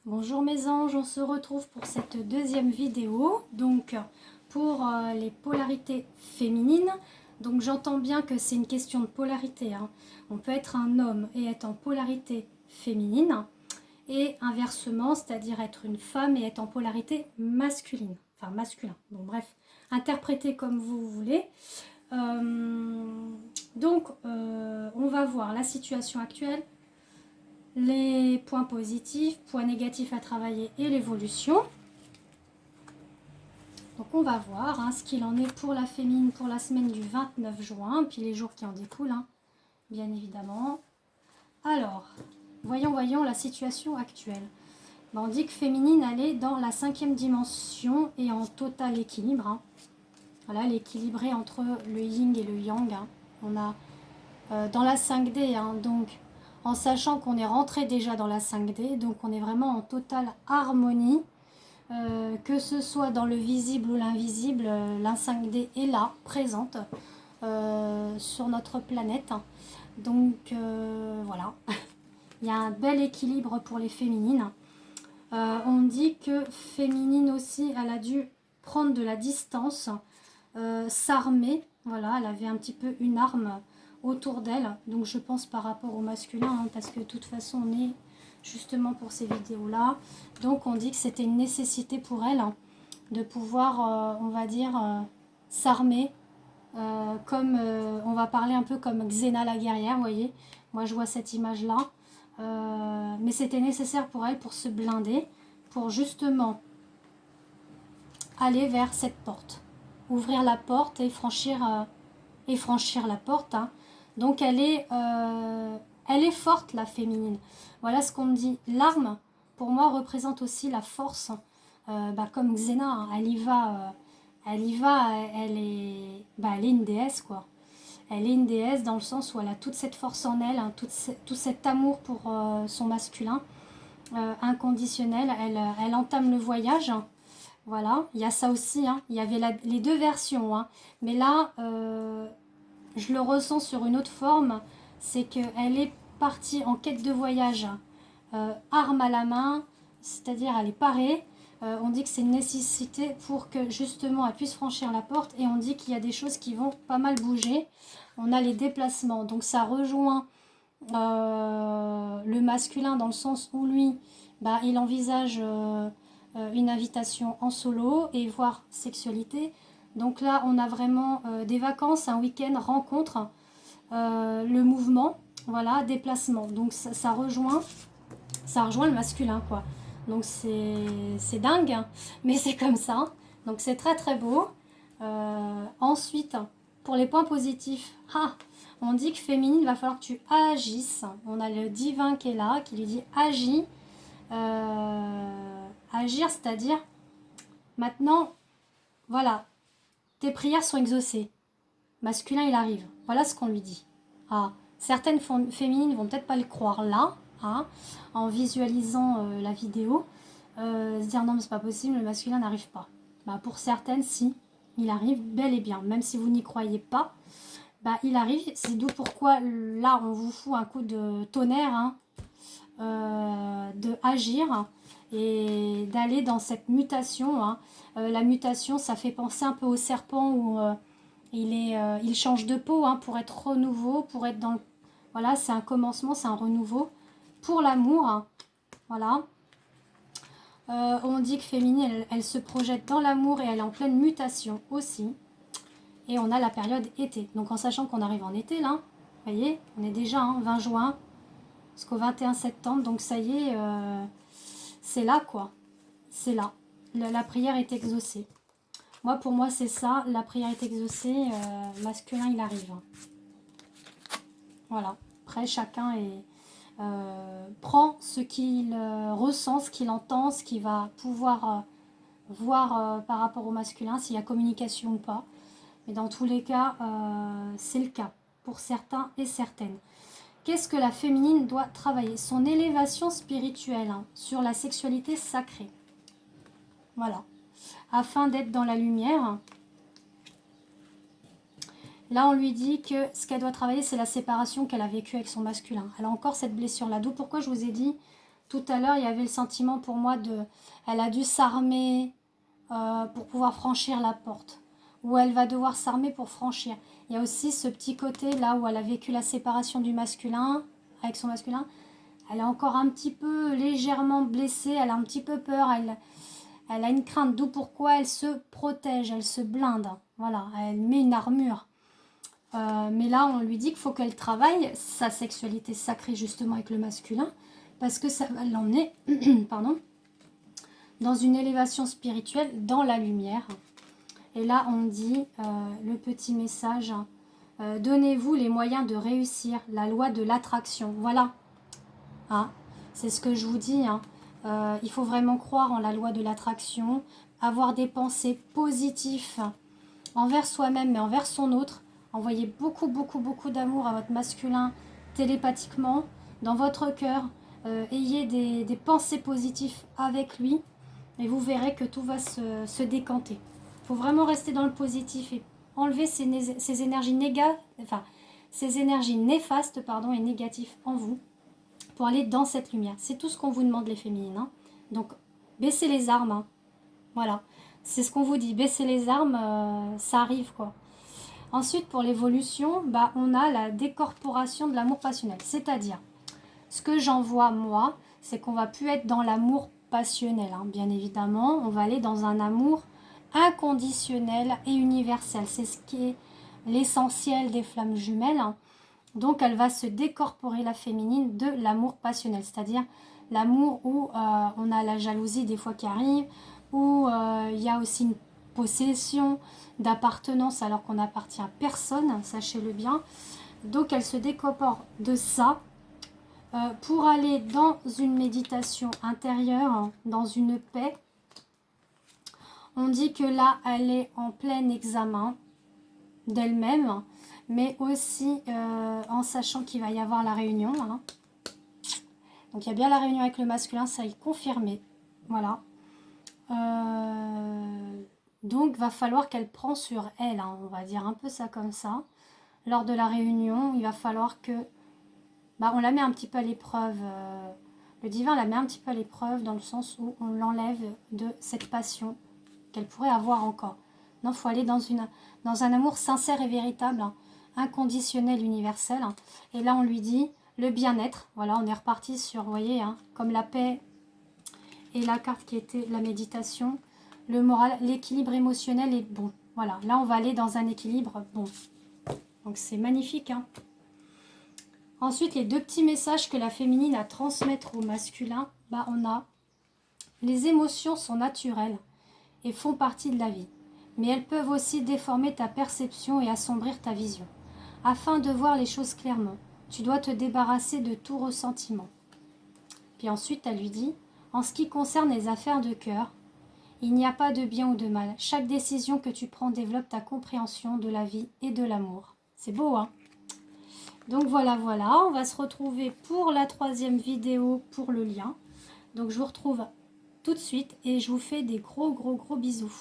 Bonjour mes anges, on se retrouve pour cette deuxième vidéo, donc pour les polarités féminines. Donc j'entends bien que c'est une question de polarité, hein. On peut être un homme et être en polarité féminine, et inversement, c'est-à-dire être une femme et être en polarité masculine, enfin masculin. Bon bref, interprétez comme vous voulez. On va voir la situation actuelle, les points positifs, points négatifs à travailler et l'évolution. Donc on va voir hein, ce qu'il en est pour la féminine pour la semaine du 29 juin, puis les jours qui en découlent, hein, bien évidemment. Alors, voyons la situation actuelle. On dit que féminine, elle est dans la 5e dimension et en total équilibre. Hein. Voilà, elle est équilibrée entre le yin et le yang. Hein. On a dans la 5D, hein, donc en sachant qu'on est rentré déjà dans la 5D, donc on est vraiment en totale harmonie, que ce soit dans le visible ou l'invisible, la 5D est là, présente sur notre planète. Donc voilà, il y a un bel équilibre pour les féminines. On dit que féminine aussi, elle a dû prendre de la distance, s'armer, voilà, elle avait un petit peu une arme autour d'elle, donc je pense par rapport au masculin, hein, parce que de toute façon on est justement pour ces vidéos là, donc on dit que c'était une nécessité pour elle hein, de pouvoir on va dire s'armer, comme on va parler un peu comme Xena la guerrière, vous voyez, moi je vois cette image là, mais c'était nécessaire pour elle pour se blinder, pour justement aller vers cette porte, ouvrir la porte et franchir la porte. Hein. Donc elle est forte, la féminine. Voilà ce qu'on me dit. L'arme, pour moi, représente aussi la force. Comme Xena, hein, elle y va, elle est une déesse, quoi. Elle est une déesse dans le sens où elle a toute cette force en elle, hein, tout cet amour pour son masculin, inconditionnel. Elle entame le voyage. Hein. Voilà, il y a ça aussi. Hein. Il y avait les deux versions. Hein. Mais là, je le ressens sur une autre forme, c'est qu'elle est partie en quête de voyage, arme à la main, c'est-à-dire elle est parée. On dit que c'est une nécessité pour que justement elle puisse franchir la porte, et on dit qu'il y a des choses qui vont pas mal bouger. On a les déplacements, donc ça rejoint le masculin dans le sens où lui, il envisage une invitation en solo et voire sexualité. Donc là, on a vraiment des vacances, un week-end, rencontre, le mouvement, voilà, déplacement. Donc ça rejoint le masculin, quoi. Donc c'est dingue, hein, mais c'est comme ça. Donc c'est très très beau. Ensuite, pour les points positifs, on dit que féminine, il va falloir que tu agisses. On a le divin qui est là, qui lui dit agis. Agir, c'est-à-dire maintenant, voilà, tes prières sont exaucées. Masculin, il arrive. Voilà ce qu'on lui dit. Certaines féminines vont peut-être pas le croire là, hein, en visualisant la vidéo, se dire non mais c'est pas possible, le masculin n'arrive pas. Pour certaines, si, il arrive bel et bien, même si vous n'y croyez pas, il arrive. C'est d'où pourquoi là on vous fout un coup de tonnerre, hein, de agir et d'aller dans cette mutation. Hein. La mutation, ça fait penser un peu au serpent où il change de peau, hein, pour être renouveau, pour être dans le... Voilà, c'est un commencement, c'est un renouveau. Pour l'amour, hein, voilà. On dit que féminine, elle se projette dans l'amour et elle est en pleine mutation aussi. Et on a la période été. Donc en sachant qu'on arrive en été, là, vous voyez, on est déjà 20 juin jusqu'au 21 septembre. Donc ça y est, c'est là, quoi. C'est là. La prière est exaucée. Moi, pour moi, c'est ça. La prière est exaucée. Masculin, il arrive. Voilà. Après, chacun prend ce qu'il ressent, ce qu'il entend, ce qu'il va pouvoir voir par rapport au masculin, s'il y a communication ou pas. Mais dans tous les cas, c'est le cas pour certains et certaines. Qu'est-ce que la féminine doit travailler? Son élévation spirituelle, hein, sur la sexualité sacrée. Voilà. Afin d'être dans la lumière. Là, on lui dit que ce qu'elle doit travailler, c'est la séparation qu'elle a vécue avec son masculin. Elle a encore cette blessure-là. D'où pourquoi je vous ai dit, Tout à l'heure, il y avait le sentiment pour moi elle a dû s'armer pour pouvoir franchir la porte. Ou elle va devoir s'armer pour franchir. Il y a aussi ce petit côté là où elle a vécu la séparation du masculin, avec son masculin. Elle est encore un petit peu légèrement blessée, elle a un petit peu peur, elle a une crainte, d'où pourquoi elle se protège, elle se blinde. Voilà, elle met une armure. Mais là, on lui dit qu'il faut qu'elle travaille sa sexualité sacrée justement avec le masculin, parce que ça va l'emmener pardon, dans une élévation spirituelle, dans la lumière. Et là, on dit le petit message, donnez-vous les moyens de réussir, la loi de l'attraction. Voilà, hein, c'est ce que je vous dis. Hein. Il faut vraiment croire en la loi de l'attraction, avoir des pensées positives envers soi-même, mais envers son autre. Envoyez beaucoup, beaucoup, beaucoup d'amour à votre masculin télépathiquement, dans votre cœur. Ayez des pensées positives avec lui et vous verrez que tout va se décanter. Il faut vraiment rester dans le positif et enlever ces énergies ces énergies néfastes et négatives en vous pour aller dans cette lumière. C'est tout ce qu'on vous demande les féminines. Hein. Donc, baissez les armes. Hein. Voilà. C'est ce qu'on vous dit. Baissez les armes, ça arrive quoi. Ensuite, pour l'évolution, on a la décorporation de l'amour passionnel. C'est-à-dire, ce que j'en vois moi, c'est qu'on va plus être dans l'amour passionnel. Hein. Bien évidemment, on va aller dans un amour inconditionnel et universel. C'est ce qui est l'essentiel des flammes jumelles. Hein. Donc, elle va se décorporer la féminine de l'amour passionnel. C'est-à-dire l'amour où on a la jalousie des fois qui arrive, où il y a aussi une possession d'appartenance alors qu'on n'appartient à personne, sachez-le bien. Donc elle se décorpore de ça pour aller dans une méditation intérieure, dans une paix. On dit que là, elle est en plein examen d'elle-même, mais aussi en sachant qu'il va y avoir la réunion. Hein. Donc il y a bien la réunion avec le masculin, ça est confirmé. Voilà. Donc, va falloir qu'elle prend sur elle, hein, on va dire un peu ça comme ça. Lors de la réunion, il va falloir que... on la met un petit peu à l'épreuve. Le divin la met un petit peu à l'épreuve dans le sens où on l'enlève de cette passion qu'elle pourrait avoir encore. Non, il faut aller dans un amour sincère et véritable, hein, inconditionnel, universel. Hein. Et là, on lui dit le bien-être. Voilà, on est reparti sur, vous voyez, hein, comme la paix et la carte qui était la méditation. Le moral, l'équilibre émotionnel est bon. Voilà, là on va aller dans un équilibre bon. Donc c'est magnifique. Hein. Ensuite, les deux petits messages que la féminine a à transmettre au masculin, on a les émotions sont naturelles et font partie de la vie. Mais elles peuvent aussi déformer ta perception et assombrir ta vision. Afin de voir les choses clairement, tu dois te débarrasser de tout ressentiment. Puis ensuite, elle lui dit, en ce qui concerne les affaires de cœur, il n'y a pas de bien ou de mal. Chaque décision que tu prends développe ta compréhension de la vie et de l'amour. C'est beau, hein? Donc voilà, on va se retrouver pour la 3e vidéo pour le lien. Donc je vous retrouve tout de suite et je vous fais des gros bisous.